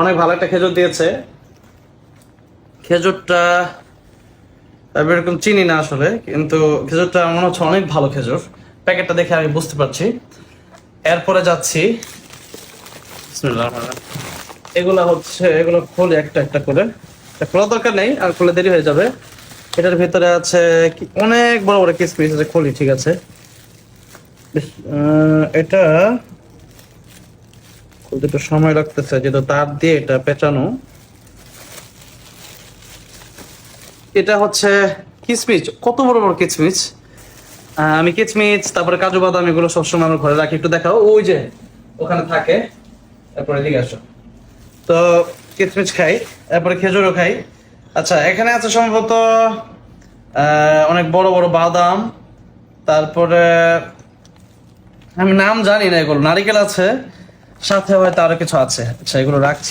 অনেক ভালো একটা খেজুর দিয়েছে। খেজুরটা আমি এরকম চিনি না আসলে, কিন্তু খেজুরটা মনে হচ্ছে অনেক ভালো খেজুর, প্যাকেটটা দেখে আমি বুঝতে পারছি। এরপরে যাচ্ছি, বিসমিল্লাহির রহমানির রহিম। এগুলো খুলে একটা একটা করে, এটা খোলার দরকার নেই, আর খুলে দেরি হয়ে যাবে। এটার ভিতরে আছে অনেক বড় বড় কিসমিস আছে, খুলি ঠিক আছে। এটা খুলতে একটু সময় লাগতেছে, যেহেতু তার দিয়ে এটা পেঁচানো। এটা হচ্ছে কিসমিস, কত বড় বড় কিসমিস। আমি কিচমিচ, তারপরে কাজু বাদাম, এগুলো সবসময় আমার ঘরে রাখি। একটু দেখাও, ওই যে ওখানে থাকে। তারপরে এদিকে আসো। তো কিচমিচ খাই, তারপরে খেজুরও খাই। আচ্ছা, এখানে আছে সম্ভবত অনেক বড় বড় বাদাম। তারপরে আমি নাম জানি না, এগুলো নারিকেল আছে, সাথে হয়তো আরো কিছু আছে। আচ্ছা, এগুলো রাখছি।